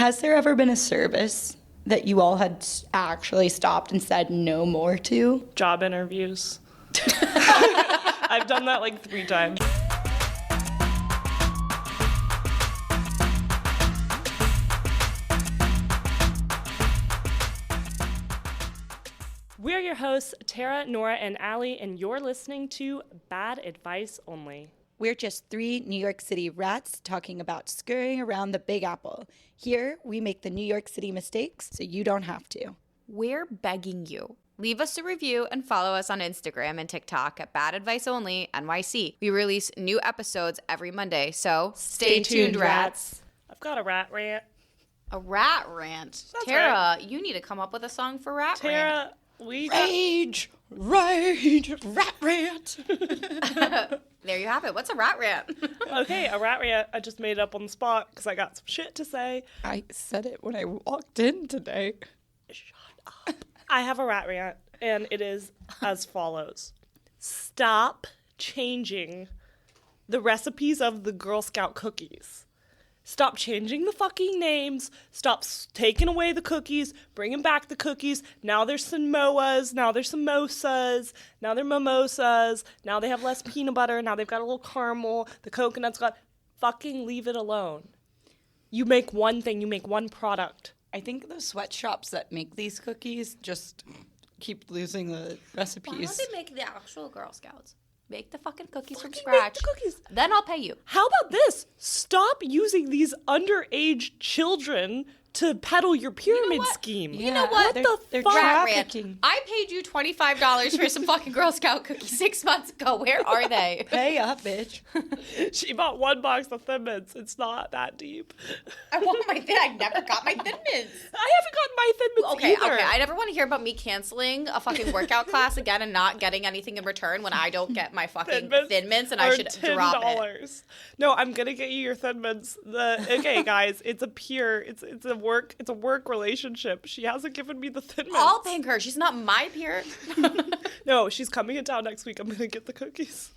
Has there ever been a service that you all had actually stopped and said no more to? Job interviews. I've done that like 3 times. We're your hosts, Tara, Nora, and Allie, and you're listening to Bad Advice Only. We're just 3 New York City rats talking about scurrying around the Big Apple. Here, we make the New York City mistakes so you don't have to. We're begging you. Leave us a review and follow us on Instagram and TikTok at Bad Advice Only NYC. We release new episodes every Monday, so stay tuned, rats. I've got a rat rant. A rat rant? That's Tara, right. You need to come up with a song for rat rant. Tara, we Rage, rat rant. There you have it. What's a rat rant? Okay, a rat rant. I just made it up on the spot because I got some shit to say. I said it when I walked in today. Shut up. I have a rat rant, and it is as follows. Stop changing the recipes of the Girl Scout cookies. Stop changing the fucking names. Stop taking away the cookies, bringing back the cookies. Now there's Samoas. Now there's samosas. Now they're mimosas. Now they have less peanut butter. Now they've got a little caramel. The coconut's got... Fucking leave it alone. You make one thing. You make one product. I think the sweatshops that make these cookies just keep losing the recipes. Why don't they make the actual Girl Scouts? Make the fucking cookies from Fucking scratch. make the cookies. Then I'll pay you. How about this? Stop using these underage children to peddle your pyramid what? scheme. You know what? They're fuck? Rat rant. trafficking. I paid you $25 for some fucking Girl Scout cookies 6 months ago. Where are they? Pay up, bitch. She bought 1 box of Thin Mints. It's not that deep. I want my Thin. I never got my Thin Mints. I haven't gotten my Thin Mints either. Okay. I never want to hear about me canceling a fucking workout class again and not getting anything in return when I don't get my fucking Thin Mints and I should drop it. No, I'm gonna get you your Thin Mints. Okay, guys, it's a work relationship. She hasn't given me the Thin Mints. I'll thank her. She's not my peer. No, she's coming in town next week. I'm gonna get the cookies.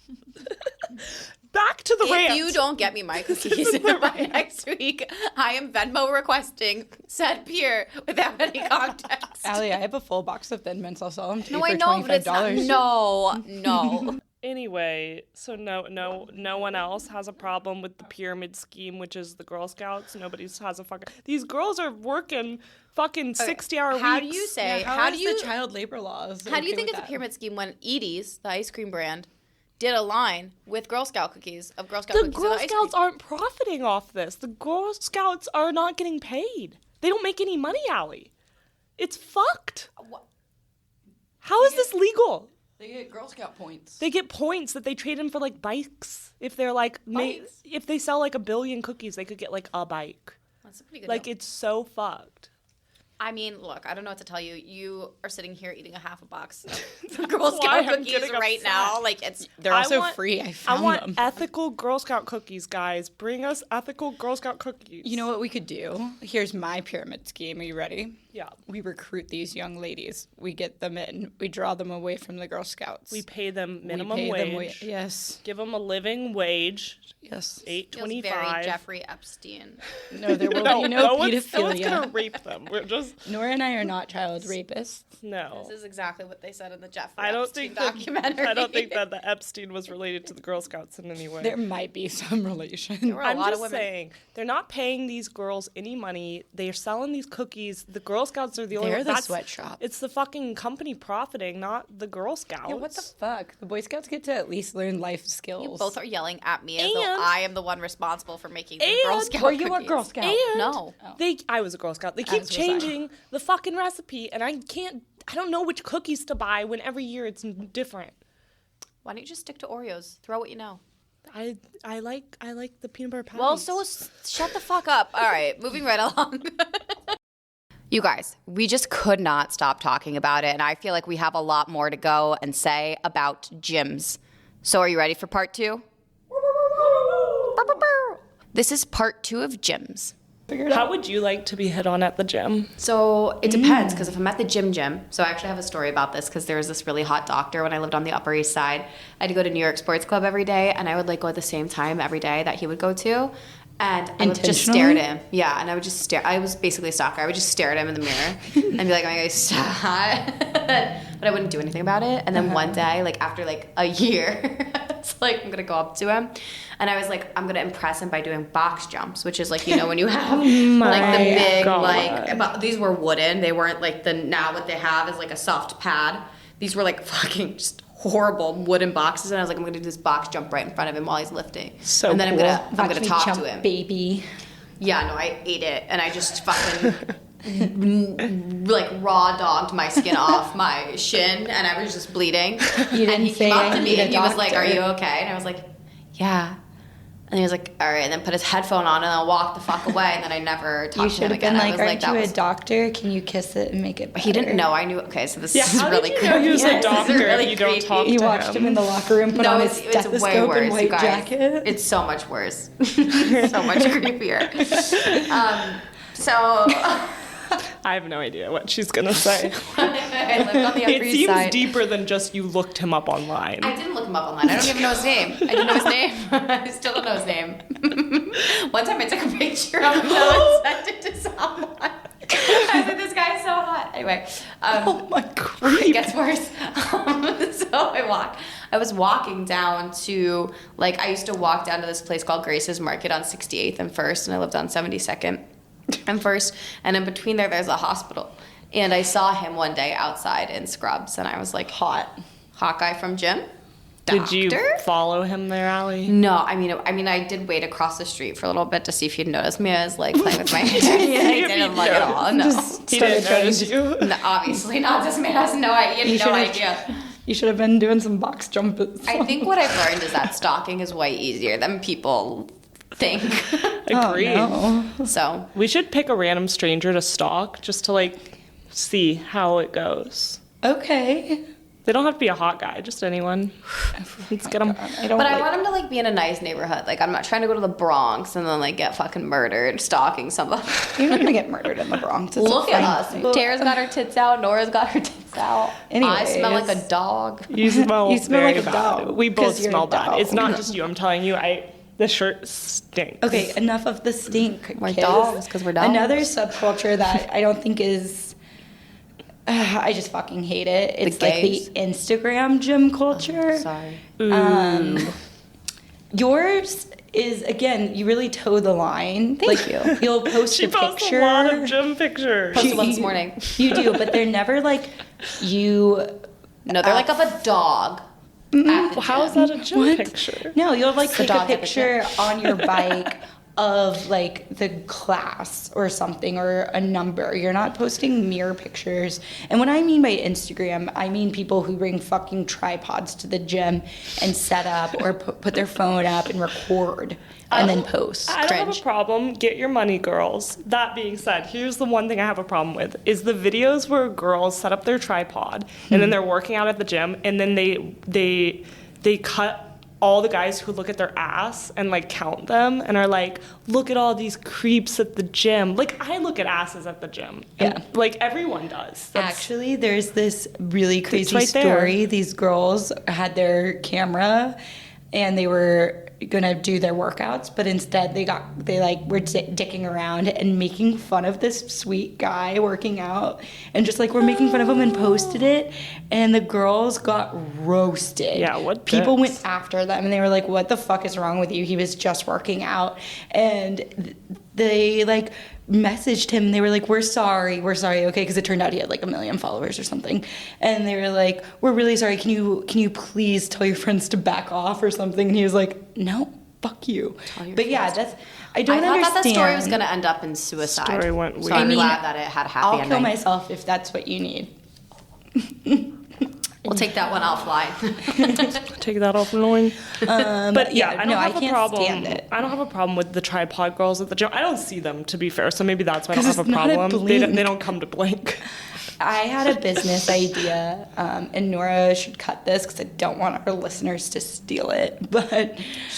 Back to the rant. If you don't get me my cookies by next week, I am Venmo requesting said peer without any context. Allie, I have a full box of Thin Mints. I'll sell them to you No, for I know, $25. but it's not. No. Anyway, so no one else has a problem with the pyramid scheme, which is the Girl Scouts. Nobody has a fucking... These girls are working fucking 60-hour weeks. How do you say... Yeah, how do you... the child labor laws? How do you think it's a pyramid scheme when Edie's, the ice cream brand, did a line with Girl Scout cookies of Girl Scout The cookies? Girl Scouts aren't profiting off this. The Girl Scouts are not getting paid. They don't make any money, Allie. It's fucked. How is this legal? They get Girl Scout points. They get points that they trade in for like bikes. If they're like, if they sell like 1 billion cookies, they could get like a bike. That's a pretty good Like deal. it's so fucked. I mean, look, I don't know what to tell you. You are sitting here eating a half a box of Girl why Scout I'm cookies getting right upset. now. Like it's They're also free. I found want them. ethical Girl Scout cookies, guys. Bring us ethical Girl Scout cookies. You know what we could do? Here's my pyramid scheme. Are you ready? Yeah. We recruit these young ladies. We get them in. We draw them away from the Girl Scouts. We pay them minimum pay them wage. yes. Give them a living wage. Yes. feels $8.25. very Jeffrey Epstein. No, there will be no one's pedophilia. gonna rape them. We're just Nora and I are not child rapists. no. This is exactly what they said in the Jeffrey I don't Epstein think that, documentary. I don't think that the Epstein was related to the Girl Scouts in any way. There might be some relation. There were a I'm lot just of women. saying, they're not paying these girls any money. They are selling these cookies. The Girl Scouts are the only They're the that's- sweatshop. It's the fucking company profiting, not the Girl Scouts. Yeah, what the fuck? The Boy Scouts get to at least learn life skills. You both are yelling at me as though And- I am the one responsible for making the And- Girl Scout Were you a cookies. Girl Scout? And No. I was a Girl Scout. They keep As was I. changing the fucking recipe, and I don't know which cookies to buy when every year it's different. Why don't you just stick to Oreos? Throw what you know. I like the peanut butter patties. Well, so shut the fuck up. All right, moving right along. You guys, we just could not stop talking about it, and I feel like we have a lot more to go and say about gyms. So are you ready for part 2? This is part 2 of gyms. How would you like to be hit on at the gym? So it depends, because if I'm at the gym, so I actually have a story about this, because there was this really hot doctor when I lived on the Upper East Side. I had to go to New York Sports Club every day, and I would like go at the same time every day that he would go to. And I would just stare at him. Yeah, and I would just stare. I was basically a stalker. I would just stare at him in the mirror and be like, oh my God, stop. But I wouldn't do anything about it. And then one day, like after like a year, it's like I'm going to go up to him. And I was like, I'm going to impress him by doing box jumps, which is like, you know, when you have like the big, like, these were wooden. They weren't like now what they have is like a soft pad. These were like fucking just horrible wooden boxes, and I was like, I'm gonna do this box jump right in front of him while he's lifting. So and then cool. I'm gonna talk jump, to him. Baby. Yeah, no, I ate it, and I just fucking like raw dogged my skin off my shin, and I was just bleeding. You didn't and he say came up to me I and need a he was like, "Are doctor." you okay?" And I was like, "Yeah." And he was like, all right, and then put his headphone on and then walked the fuck away, and then I never talked You to should him have again. been I like, was aren't that you a was- doctor? Can you kiss it and make it better? He didn't know I knew. Okay, so this Yeah, is how really did you know he was creepy. a doctor This is really if you don't creepy. talk You to watched him in the locker room, put No, on his it's way stethoscope worse, and white you guys. jacket. It's so much worse. So much creepier. So I have no idea what she's gonna say. I lived on the Upper It East seems Side. deeper than just you looked him up online. I didn't look him up online. I don't even know his name. I didn't know his name. I still don't know his name. One time I took a picture of him and sent it to someone. I was like, this guy's so hot. Anyway. Oh my It creep. gets worse. So I was walking down to, like, I used to walk down to this place called Grace's Market on 68th and 1st, and I lived on 72nd and 1st, and in between there's a hospital. And I saw him one day outside in scrubs, and I was like, hot guy from gym? Did you Doctor? follow him there, Allie? No, I mean, I did wait across the street for a little bit to see if he'd noticed me. I was like playing with my hair. He didn't look at all. No, He didn't notice you. no, obviously not. This man has no idea. You No should've- idea. You should have been doing some box jumps. I think what I've learned is that stalking is way easier than people think. Agreed. Oh, no. So We should pick a random stranger to stalk just to like see how it goes. Okay. They don't have to be a hot guy, just anyone. Let's get them. I don't But I like- want him to like be in a nice neighborhood. Like I'm not trying to go to the Bronx and then like get fucking murdered stalking somebody. You're not gonna get murdered in the Bronx. It's a Look at fine us. thing. Tara's got her tits out. Nora's got her tits out. I smell like a Anyways. dog. You smell, You smell very like a bad. dog, We both 'cause you're a smell bad. dog. It's not just you. I'm telling you. The shirt stinks. Okay, enough of the stink. We're kids. dogs 'cause we're dogs. Another subculture that I don't think is. I just fucking hate it. It's like gays? the Instagram gym culture. Sorry. Yours is again, you really toe the line. Thank you. You'll post She a posts picture. a lot of gym pictures. Posted one this morning. You do, but they're never like you. No, they're like of a dog. At the How is gym. that a gym What? picture? No, you'll like The take a dog at the picture on your bike of like the class or something or a number. You're not posting mirror pictures. And what I mean by Instagram, I mean people who bring fucking tripods to the gym and set up or put their phone up and record and then post. I don't have a Cringe. problem. Get your money, girls. That being said, here's the one thing I have a problem with is the videos where girls set up their tripod and then they're working out at the gym and then they cut all the guys who look at their ass and like count them and are like, look at all these creeps at the gym. Like I look at asses at the gym. And, Yeah. like everyone does. Actually, there's this really crazy right there. story. These girls had their camera and they were gonna do their workouts, but instead they were dicking around and making fun of this sweet guy working out and just like were making fun of him and posted it, and the girls got roasted. Yeah, what people dicks. went after them and they were like, what the fuck is wrong with you? He was just working out. And they like messaged him. They were like, we're sorry, okay, because it turned out he had like 1 million followers or something. And they were like, we're really sorry, can you please tell your friends to back off or something? And he was like, no, fuck you. But yeah, that's I don't I thought understand. that the story was going to end up in suicide. Story went So weird. I'm I mean, glad that it had a happy I'll ending. kill myself if that's what you need. We'll take that one offline. Take that offline. But yeah, I don't no, I have a can't problem. stand it. I don't have a problem with the tripod girls at the gym. I don't see them, to be fair, so maybe that's why I don't 'Cause have a it's not a problem. They blink. don't come to blink. I had a business idea, and Nora should cut this because I don't want our listeners to steal it. But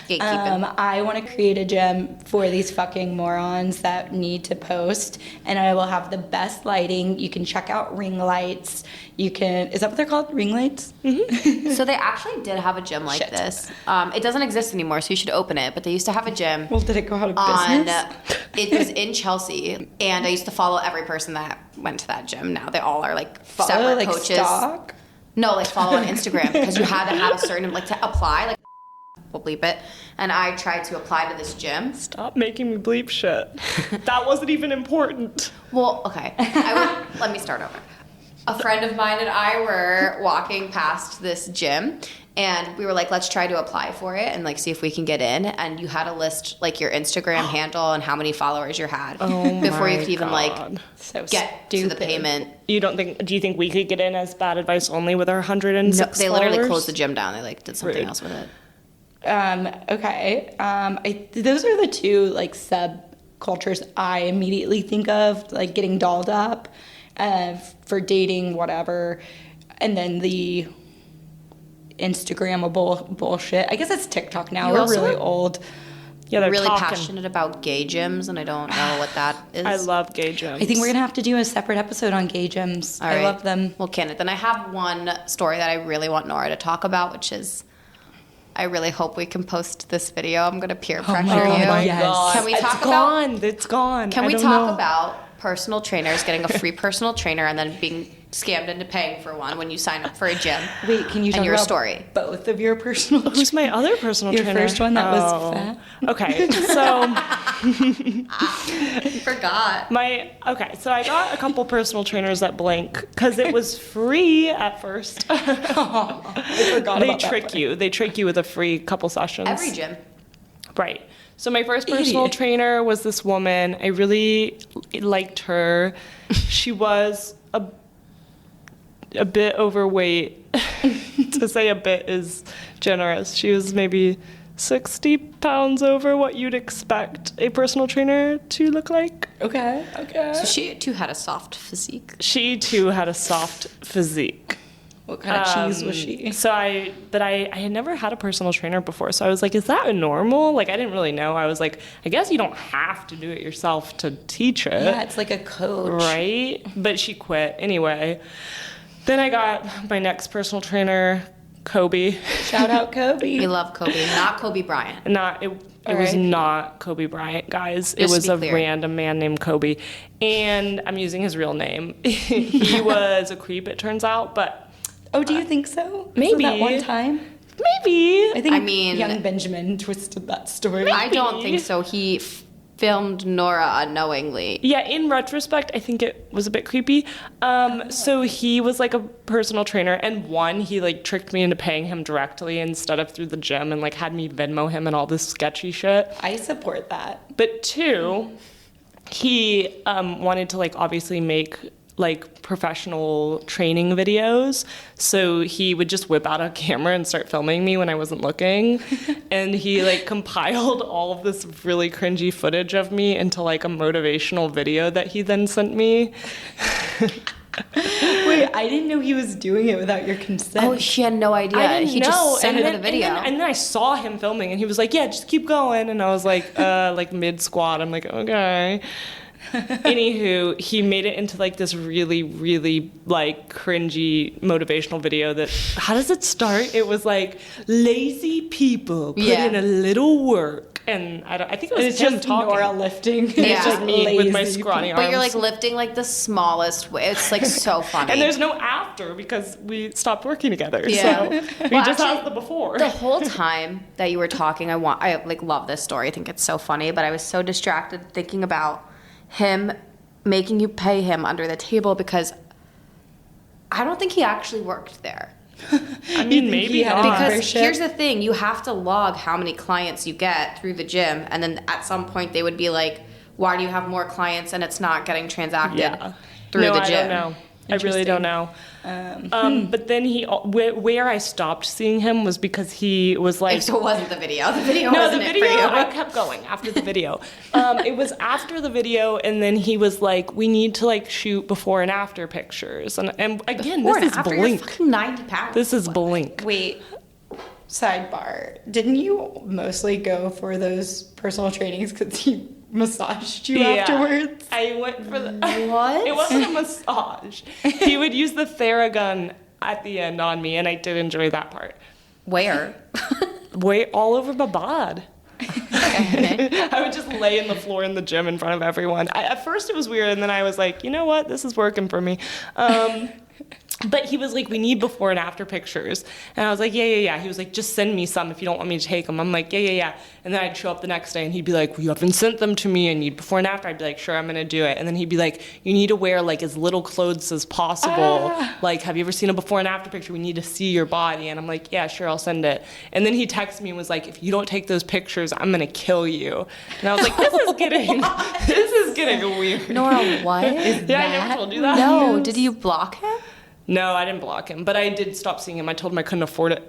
Gatekeeping. I want to create a gym for these fucking morons that need to post, and I will have the best lighting. You can check out ring lights. You can, is that what they're called? Ring lights? Mm-hmm. So they actually did have a gym like Shit. this. It doesn't exist anymore, so you should open it. But they used to have a gym. Well, did it go out of on business? it was in Chelsea, and I used to follow every person that went to that gym. Now they all are like Follow, separate like, coaches. stock? No, like follow on Instagram because you had to have a certain like to apply. Like we'll bleep it. And I tried to apply to this gym. Stop making me bleep shit. That wasn't even important. Well, okay. Let me start over. A friend of mine and I were walking past this gym, and we were like, let's try to apply for it and like see if we can get in. And you had to list like your Instagram handle and how many followers you had before you could even like So get to the stupid. payment. Do you think we could get in as bad advice only with our 106 No, they literally followers? closed the gym down. They like did something Rude. else with it. Okay. Those are the two like subcultures I immediately think of, like getting dolled up for dating, whatever, and then the Instagrammable bullshit. I guess it's TikTok now. You We're also- really old. Yeah, they're Really talking. passionate about gay gyms, and I don't know what that is. I love gay gyms. I think we're gonna have to do a separate episode on gay gyms. All I right. love them. Well, Kenneth, then I have one story that I really want Nora to talk about, which is I really hope we can post this video. I'm going to peer pressure my you. God, Oh my yes. god. Can we It's talk about- gone. It's gone. Can I we don't talk know. about personal trainers getting a free personal trainer and then being scammed into paying for one when you sign up for a gym? Wait, can you talk your about story. both of your personal? Who's my other personal Your trainer? first one that was Oh. fat? Okay, so Forgot. so I got a couple personal trainers at Blank because it was free at first. I forgot They about that trick part. you. They trick you with a free couple sessions. Every gym. Right. So my first personal Idiot. trainer was this woman. I really liked her. She was a bit overweight. To say a bit is generous. She was maybe 60 pounds over what you'd expect a personal trainer to look like. Okay. So she too had a soft physique. She too had a soft physique. What kind of cheese was she? So I had never had a personal trainer before. So I was like, is that normal? Like, I didn't really know. I was like, I guess you don't have to do it yourself to teach it. Yeah, it's like a coach. Right? But she quit anyway. Then I got my next personal trainer, Kobe. Shout out Kobe. We love Kobe, not Kobe Bryant. It was right. not Kobe Bryant, guys. It Just to was be a clear. random man named Kobe. And I'm using his real name. He was a creep, it turns out, but Oh, do you think so? Maybe. Was it that one time? maybe. I think I mean- young Benjamin twisted that story. I don't think so. He filmed Nora unknowingly. Yeah, in retrospect, I think it was a bit creepy. So he was like a personal trainer, and one, he like tricked me into paying him directly instead of through the gym, and like had me Venmo him and all this sketchy shit. I support that. But two, he wanted to like obviously make like professional training videos. So he would just whip out a camera and start filming me when I wasn't looking. And he like compiled all of this really cringy footage of me into like a motivational video that he then sent me. Wait, I didn't know he was doing it without your consent. Oh, she had no idea. I didn't he know. just sent and her then, the video. And then I saw him filming and he was like, yeah, just keep going. And I was like mid squat. I'm like, okay. Anywho, he made it into like this really, really like cringy motivational video that, how does it start? It was like, lazy people put Yeah. in a little work. And I think it was it's him just talking. Nora lifting. Yeah. It's just me with my lazy scrawny people. But you're arms. like lifting like the smallest way. It's like so funny. And there's no after because we stopped working together. Yeah. So we Well, just actually, have the before. the whole time that you were talking, I like love this story. I think it's so funny, but I was so distracted thinking about him making you pay him under the table because I don't think he actually worked there. I mean, maybe he had not. a Because membership? here's the thing, you have to log how many clients you get through the gym, and then at some point they would be like, why do you have more clients and it's not getting transacted Yeah. through no, the I gym? don't know. I really don't know. But then where I stopped seeing him was because he was like... So it wasn't the video. The video No, wasn't the it video, for you. I kept going after the video. It was after the video, and then he was like, we need to like shoot before and after pictures. And again, Before this and is after, you're Blink. fucking 90 pounds. This is Blink. Wait, sidebar. Didn't you mostly go for those personal trainings because he massaged you afterwards? I went for the... What? It wasn't a massage. He would use the Theragun at the end on me, and I did enjoy that part. Where? All over my bod. Okay. I would just lay in the floor in the gym in front of everyone. At first it was weird, and then I was like, you know what? This is working for me. But he was like, we need before and after pictures. And I was like, yeah. He was like, just send me some if you don't want me to take them. I'm like, yeah. And then I'd show up the next day, and he'd be like, well, you haven't sent them to me. I need before and after. I'd be like, sure, I'm going to do it. And then he'd be like, you need to wear like as little clothes as possible. Like, have you ever seen a before and after picture? We need to see your body. And I'm like, yeah, sure, I'll send it. And then he texted me and was like, if you don't take those pictures, I'm going to kill you. And I was like, this is getting weird. Nora, what? I never told you that. No, did you block him? No, I didn't block him, but I did stop seeing him. I told him I couldn't afford it.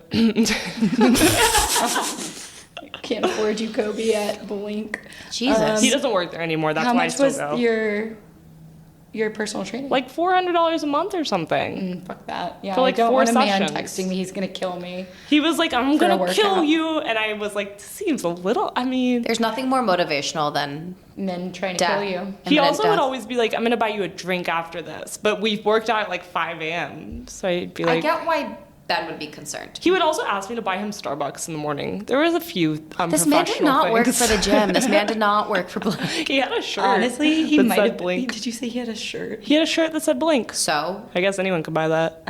Can't afford you, Kobe, at Blink. Jesus. He doesn't work there anymore. That's How why I much still was go. your personal training? Like $400 a month or something. Fuck that. Yeah, For like I don't 4 want a man sessions. texting me. He's gonna kill me. He was like, I'm For a gonna kill workout. you, and I was like, this seems a little. I mean, There's nothing more motivational than Men trying to death. kill you. he Imminent also would death. always be like, I'm gonna buy you a drink after this, but we worked out at like 5 a.m. So I'd be I like, get why Ben would be concerned. he would also ask me to buy him Starbucks in the morning. There was a few This man did not work things. for the gym. This man did not work for Blink. He had a shirt. Honestly, he that might said have. Blink. Did you say he had a shirt? He had a shirt that said Blink. So, I guess anyone could buy that.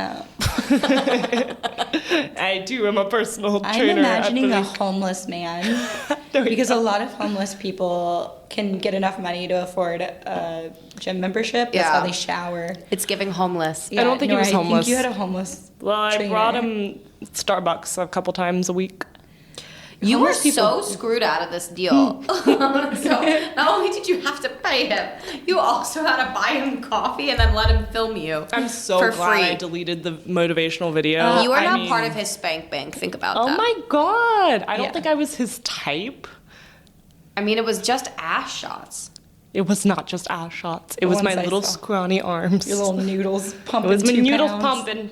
I do. I'm a personal I'm trainer. imagining a a homeless man There we because go. a lot of homeless people can get enough money to afford a gym membership. That's Yeah. how they shower. it's giving homeless. I don't think he Nora, was homeless. I think you had a homeless. Well, I trainer. brought him Starbucks a couple times a week. You were Homeless people- so screwed out of this deal. So not only did you have to pay him, you also had to buy him coffee and then let him film you. I'm so for glad free. I deleted the motivational video. You are I not mean- part of his spank bank. Think about Oh that. my god! I don't Yeah. think I was his type. I mean, it was just ass shots. It was not just ass shots. It The was ones my I little saw. scrawny arms. Your little noodles it pumping. was my 2 noodles pounds.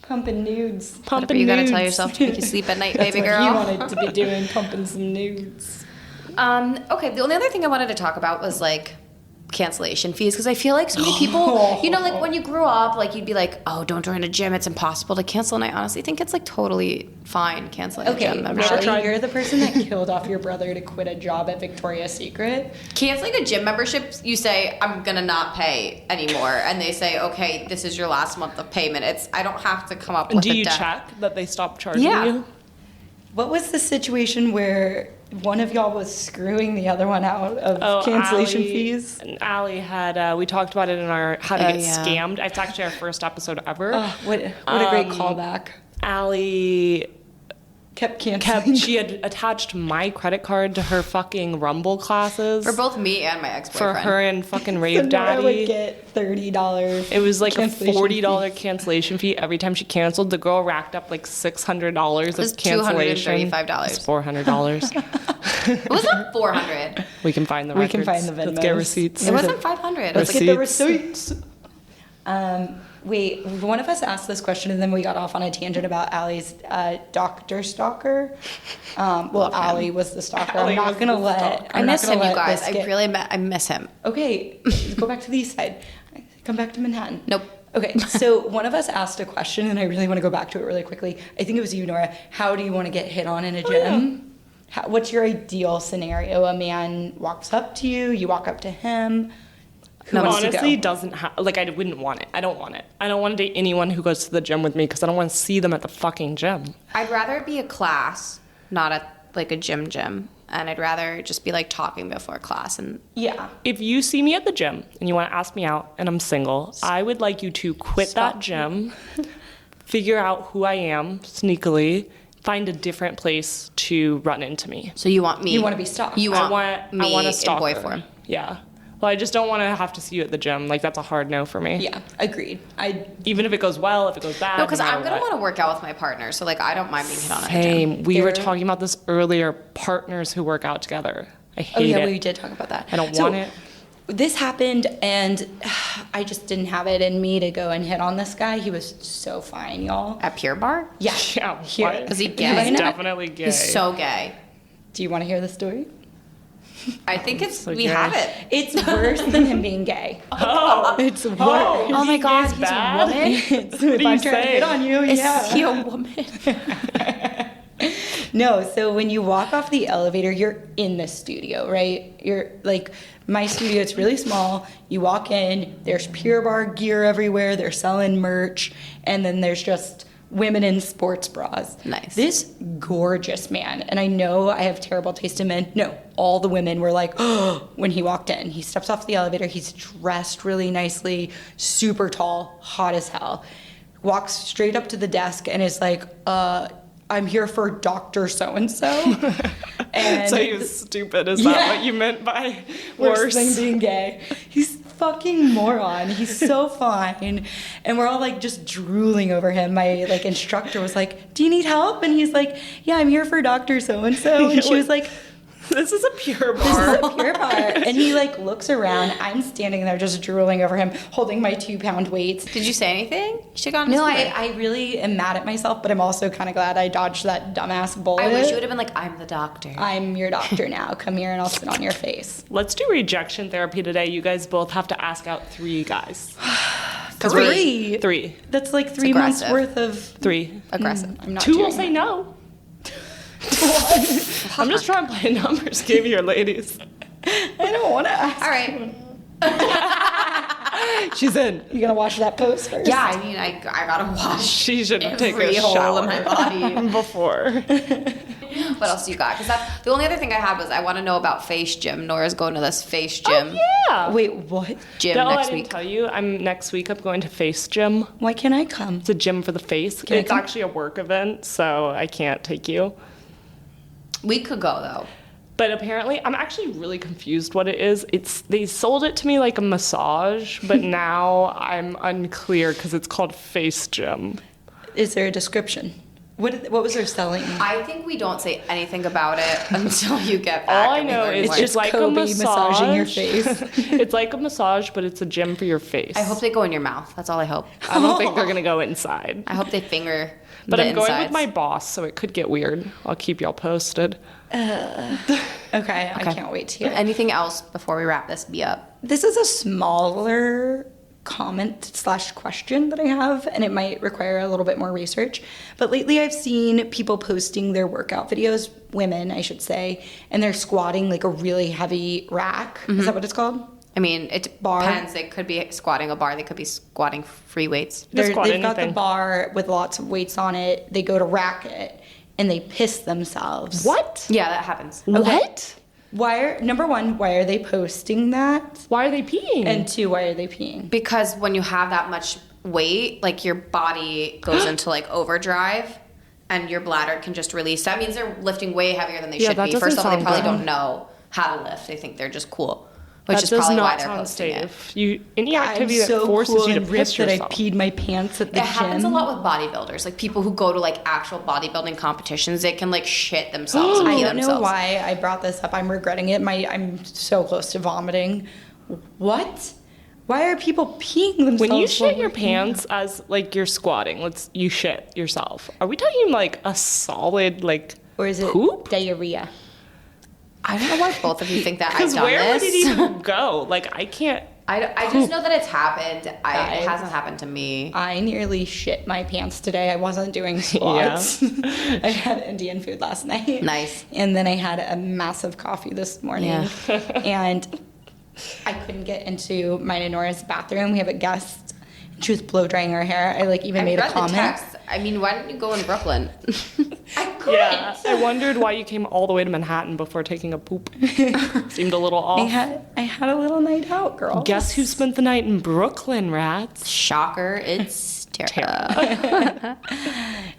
pumping nudes. What pumping you gotta nudes. tell yourself to make you sleep at night, That's baby what girl. you wanted to be doing, pumping some nudes. Okay, the only other thing I wanted to talk about was like cancellation fees because I feel like so many people, you know, like when you grew up, like you'd be like, oh, don't join a gym, it's impossible to cancel. And I honestly think it's like totally fine canceling a Okay, gym membership. Riley, you're the person that killed off your brother to quit a job at Victoria's Secret. Canceling a gym membership, you say, I'm gonna not pay anymore. And they say, okay, this is your last month of payment. I don't have to come up with Do a you debt. check that they stopped charging Yeah. you? What was the situation where one of y'all was screwing the other one out of cancellation Allie- fees? And Allie had, we talked about it in our How to Oh, Get yeah. Scammed. It's actually our first episode ever. Oh, what a great callback. Allie Kept canceling. she had attached my credit card to her fucking Rumble classes. For both me and my For ex-boyfriend. her and fucking So Rave Nora would Daddy. get $30. It was like a cancellation $40 cancellation fee every time she canceled. The girl racked up like $600 was of cancellation. $235. It's $400. It wasn't 400. We can find the We records. can find the Let's get Venmos. receipts. It wasn't 500. It was Let's like get the Receipts. receipts. Wait, one of us asked this question and then we got off on a tangent about Allie's doctor stalker. Well, Allie was the stalker. Allie I'm not was gonna the let. stalker. I I'm not miss gonna him, you let guys. this I get- really I miss him. Okay, go back to the east side. Come back to Manhattan. Nope. Okay, so one of us asked a question, and I really want to go back to it really quickly. I think it was you, Nora. How do you want to get hit on in a gym? What's your ideal scenario? A man walks up to you, you walk up to him. Who No, wants to Honestly, go? doesn't have, like, I wouldn't want it. I don't want it. I don't want to date anyone who goes to the gym with me because I don't want to see them at the fucking gym. I'd rather it be a class, not at like a gym. And I'd rather just be like talking before class. And Yeah. If you see me at the gym and you want to ask me out and I'm single, I would like you to quit that gym, figure out who I am sneakily, find a different place to run into me. so you want me. You want to be stalked. You want I want me a in stalker. boy form. Yeah. Well, I just don't want to have to see you at the gym. Like, that's a hard no for me. Yeah, agreed. Even if it goes well, if it goes bad. No, because no I'm matter going to what. want to work out with my partner. So, like, I don't mind being hit on at the gym. Same. We were There- talking about this earlier. Partners who work out together. I hate Oh yeah, it. we did talk about that. I don't want it. This happened, and I just didn't have it in me to go and hit on this guy. He was so fine, y'all. At Pure Bar? Yeah. Yeah, Here. what? Is he He's gay? He's definitely gay. He's so gay. Do you want to hear the story? I think it's, So we gay. have it. It's worse than him being gay. Oh, It's worse. Oh my God, He's he's bad? a woman? If What are I'm you trying to hit saying? on you, Is yeah. he a woman? No, so when you walk off the elevator, you're in the studio, right? You're like, my studio, it's really small. You walk in, there's Pure Bar gear everywhere, they're selling merch, and then there's just women in sports bras. Nice. This gorgeous man, and I know I have terrible taste in men. No, all the women were like, oh, when he walked in. He steps off the elevator, he's dressed really nicely, super tall, hot as hell. Walks straight up to the desk and is like, I'm here for Dr. So-and-so. And So he was stupid. Is Yeah. that what you meant by worse worse? than being gay. He's fucking moron. He's so fine. And we're all like just drooling over him. My like instructor was like, do you need help? And he's like, yeah, I'm here for Dr. So-and-so. And she was like, This is a Pure this is Bar. a Pure Bar. And he like looks around. I'm standing there just drooling over him, holding my 2-pound weights. Did you say anything? You should have gone No, to I really am mad at myself, but I'm also kind of glad I dodged that dumbass bullet. I wish you would have been like, I'm the doctor. I'm your doctor now. Come here and I'll sit on your face. Let's do rejection therapy today. You guys both have to ask out 3 guys. Three. 3. That's like 3 months aggressive. worth of 3. Aggressive. I'm not 2 will doing say that. no. I'm just trying to play numbers game here, ladies. I don't want to ask. All right. She's in. You gonna watch that post first? Yeah, I mean, I gotta wash She should take every a hole shower in my body. before. What else you got? Because the only other thing I had was I want to know about Face Gym. Nora's going to this Face Gym Yeah. Wait, what? gym No, I next didn't week. tell you. Next week. I'm going to Face Gym. Why can't I come? It's a gym for the face. Can I It's come? actually a work event, so I can't take you. We could go though. But apparently, I'm actually really confused what it is. They sold it to me like a massage, but now I'm unclear because it's called Face Gym. Is there a description? What was there selling? I think we don't say anything about it until you get back. All I and we know learn is more. It's it's like a Kobe massage. massaging your face. It's like a massage, but it's a gym for your face. I hope they go in your mouth. That's all I hope. I don't think they're gonna go inside. I hope they finger. But the I'm going insides. with my boss, so it could get weird. I'll keep y'all posted. Okay, I can't wait to hear. Anything else before we wrap this be up? This is a smaller comment/question that I have, and it might require a little bit more research. But lately I've seen people posting their workout videos, women, I should say, and they're squatting like a really heavy rack. Is that what it's called? I mean, it Bar. depends. They could be squatting a bar. They could be squatting free weights. Just squat They've got the anything. bar with lots of weights on it. They go to rack it, and they piss themselves. What? Yeah, that happens. What? Number one, why are they posting that? Why are they peeing? And 2, why are they peeing? Because when you have that much weight, like your body goes into like overdrive and your bladder can just release. That means they're lifting way heavier than they Yeah, should that be. doesn't First of all, they sound probably good. don't know how to lift. They think they're just cool, which that is does probably why not they're sound posting it. safe. Any I'm activity so that forces cool you to and piss ripped that I yourself. peed my pants at the It happens a gym. lot with bodybuilders, like people who go to like actual bodybuilding competitions. They can like shit themselves and I pee don't themselves. know why I brought this up. I'm regretting it. I'm so close to vomiting. What? Why are people peeing themselves? When you while shit your working out? pants as like you're squatting, you shit yourself. Are we talking like a solid like Or is it poop? diarrhea? I don't know why both of you think that I've Because done where would this. it even go? Like I can't. I just know that it's happened. It Guys. hasn't happened to me. I nearly shit my pants today. I wasn't doing squats. I had Indian food last night. Nice. And then I had a massive coffee this morning. Yeah. And I couldn't get into mine and Nora's bathroom. We have a guest. And she was blow drying her hair. I even I made read a comment. the text. I mean, why didn't you go in Brooklyn? I couldn't. Yeah, I wondered why you came all the way to Manhattan before taking a poop. Seemed a little I off. had a little night out, girl. Guess who spent the night in Brooklyn, rats? Shocker, it's Tara.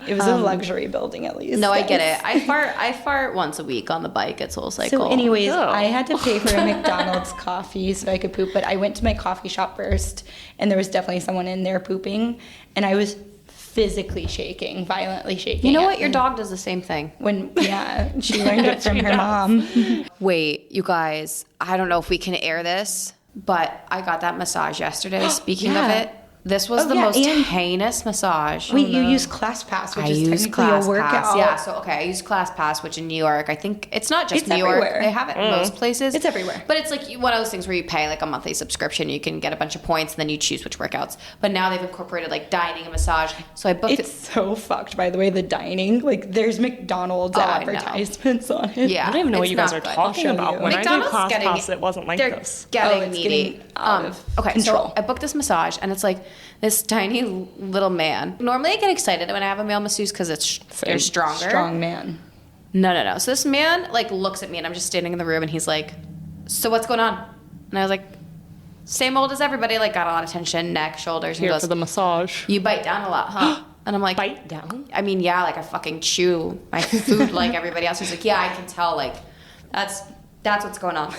It was a luxury building, at least. No, I get it. I fart once a week on the bike at SoulCycle. So anyways, Oh. I had to pay for a McDonald's coffee so I could poop, but I went to my coffee shop first, and there was definitely someone in there pooping, and I was physically shaking, violently shaking. You know what? Your dog does the same thing. She learned it from her mom. Wait, you guys, I don't know if we can air this, but I got that massage yesterday. Speaking of Yeah. it, this was the yeah, most and- heinous massage. Wait, you use ClassPass, which I is use technically a workout. ClassPass. Yeah, so okay, I use ClassPass, which in New York, I think it's not just It's New York. everywhere. They have it in most places. It's everywhere. But it's like one of those things where you pay like a monthly subscription, you can get a bunch of points, and then you choose which workouts. But now they've incorporated like dining and massage. So I booked It's so fucked, by the way, the dining. Like, there's McDonald's Oh, I know. advertisements on it. Yeah, I don't even know what it's you guys not are good. talking I'll show about. you. When McDonald's I did getting- ClassPass, it wasn't like they're this. getting it's needy. getting out of Okay, control. so I booked this massage, and it's like this tiny little man. Normally, I get excited when I have a male masseuse because they're stronger. Strong man. No. So this man like looks at me, and I'm just standing in the room, and he's like, "So what's going on?" And I was like, "Same old as everybody. Like, got a lot of tension, neck, shoulders." And he Here goes, for the massage. "You bite down a lot, huh?" And I'm like, Bite down? I mean, yeah, like I fucking chew my food like everybody else. He's like, "Yeah, I can tell. Like, that's what's going on."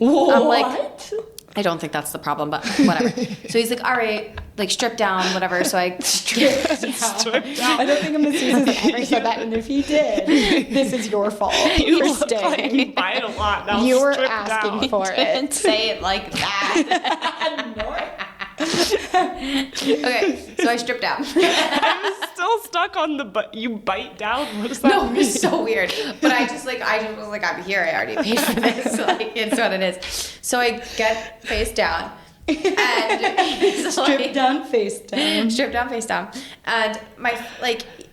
I'm like, I don't think that's the problem, but whatever. So he's like, all right, like strip down, whatever. So I I don't think a masseuse has ever said that, and if he did, this is your fault for staying. You bite a lot. Now You were strip asking down. for it. didn't say it like that. Okay, so I stripped down. I'm still stuck on the you bite down. What does that No, mean? it's so weird. But I just was like, I'm here. I already paid for this. Like, it's what it is. So I get face down. And he's Strip like, down, face down. strip down, face down. And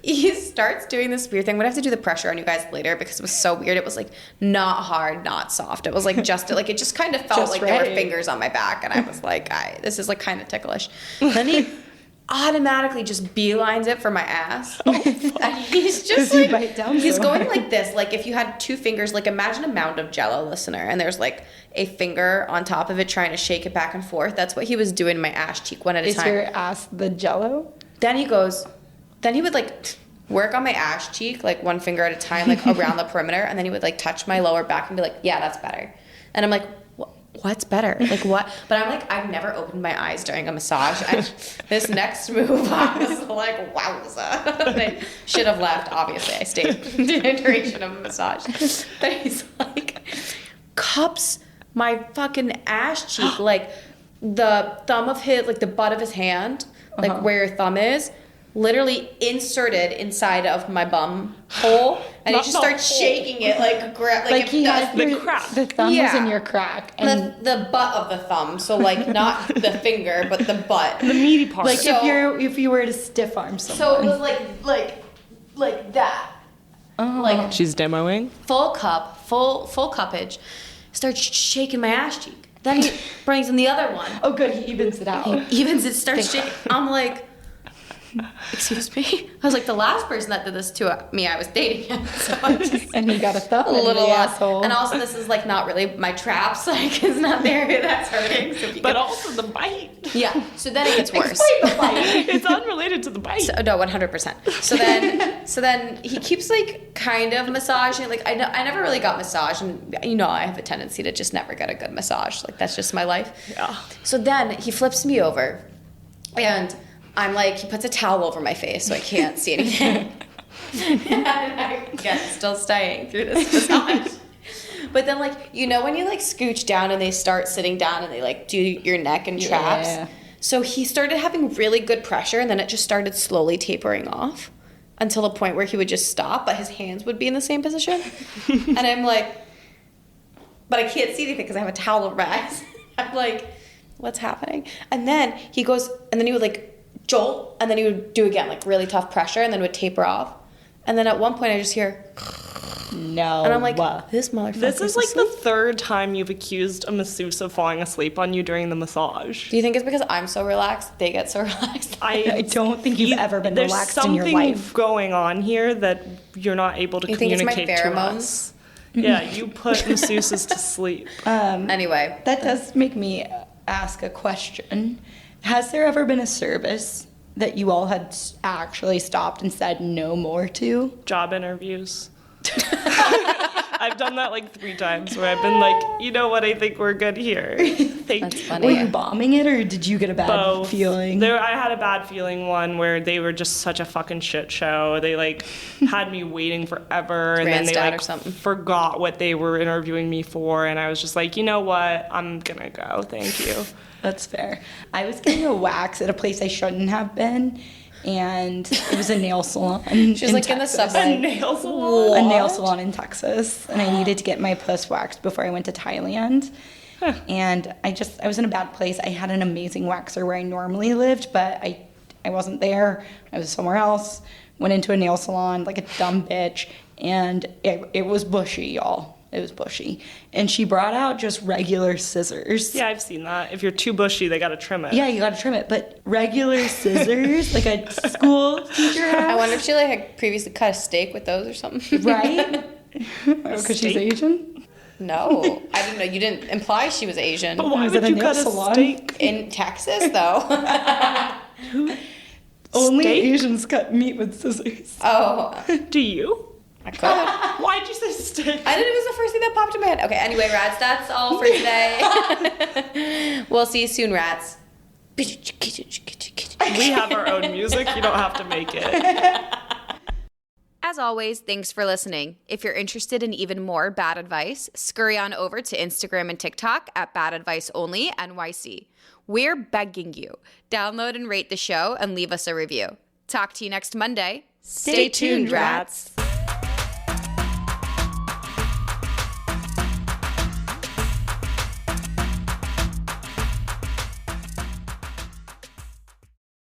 he starts doing this weird thing. I'm gonna have to do the pressure on you guys later because it was so weird. It was like not hard, not soft. It was like just like it just kind of felt Just like there were right. fingers on my back, and I was like, this is like kind of ticklish. Then he automatically just beelines it for my ass. And he's just 'Cause you like bite down he's so going hard. like this. Like if you had two fingers, like imagine a mound of jello, listener, and there's like a finger on top of it trying to shake it back and forth. That's what he was doing to my ass cheek one at a Is time. your ass the jello? Then he would like work on my ass cheek, like one finger at a time, like around the perimeter. And then he would like touch my lower back and be like, yeah, that's better. And I'm like, what's better? Like what? But I'm like, I've never opened my eyes during a massage. And this next move, I was like, wowza. And I should have left. Obviously, I stayed the duration of the massage. But he's like, cups my fucking ass cheek, like the thumb of his, like the butt of his hand, like where your thumb is, literally inserted inside of my bum hole, and he Not just the starts hole. shaking it like Like if he has the your, crack. the thumb was Yeah. in your crack, and the butt of the thumb, so like not the finger, but the butt. The meaty part. like So- if you were to stiff arm So someone. it was like that, like She's demoing. full cuppage. Starts shaking my ass cheek. Then he brings in the other one. Oh, good, he evens it out. Evens it, starts shaking. I'm like, excuse me? I was like, the last person that did this to me, I was dating. So I'm just And you got a thumb a in little the asshole. And also, this is like not really my traps. Like, it's not there. That's hurting. So if you But could- also the bite. yeah. So then it gets worse. It's unrelated to the bite. So, no, 100%. So then he keeps like kind of massaging. Like I never really got massage, and you know I have a tendency to just never get a good massage. Like that's just my life. Yeah. So then he flips me over, and I'm like, he puts a towel over my face so I can't see anything. And I, again, still staying through this massage. But then, like, you know when you, like, scooch down and they start sitting down and they, like, do your neck and traps? Yeah. So he started having really good pressure, and then it just started slowly tapering off until the point where he would just stop, but his hands would be in the same position. And I'm like, but I can't see anything because I have a towel over my eyes. I'm like, what's happening? And then he goes, and then he would, like, jolt, and then he would do again, like, really tough pressure, and then would taper off. And then at one point, I just hear, No. and I'm like, this motherfucker. This is like the third time you've accused a masseuse of falling asleep on you during the massage. Do you think it's because I'm so relaxed, they get so relaxed? I don't think you've ever been There's relaxed in your something life. going on here that you're not able to You think it's my communicate to pheromones? us. Yeah, you put masseuses to sleep. Anyway. That does make me ask a question. Has there ever been a service that you all had actually stopped and said no more to? Job interviews. I've done that like 3 times where I've been like, you know what, I think we're good here. Thank That's you. funny. Were you bombing it, or did you get a bad Both. feeling? I had a bad feeling one where they were just such a fucking shit show. They like had me waiting forever, and then they Randstad like or something. forgot what they were interviewing me for, and I was just like, you know what, I'm gonna go. Thank you. That's fair. I was getting a wax at a place I shouldn't have been, and it was a nail salon. She's like in the Texas. subway. A nail salon. A nail salon in Texas, and I needed to get my puss waxed before I went to Thailand. And I was in a bad place. I had an amazing waxer where I normally lived, but I wasn't there. I was somewhere else. Went into a nail salon like a dumb bitch, and it was bushy, y'all. It was bushy. And she brought out just regular scissors. Yeah, I've seen that. If you're too bushy, they gotta trim it. Yeah, you gotta trim it, but regular scissors, like a school teacher has. I wonder if she like had previously cut a steak with those or something. Right? Because she's Steak? Asian? No, I didn't know. You didn't imply she was Asian. But why Was would it a you nail cut salon? a steak? In Texas, though. Only Steak? Asians cut meat with scissors. Oh, Do you? I could. Why'd you say steak? I didn't. It was the first thing that popped in my head. Okay. Anyway, rats. That's all for today. We'll see you soon, rats. We have our own music. You don't have to make it. As always, thanks for listening. If you're interested in even more bad advice, scurry on over to Instagram and TikTok at Bad Advice Only NYC. We're begging you. Download and rate the show and leave us a review. Talk to you next Monday. Stay tuned, rats.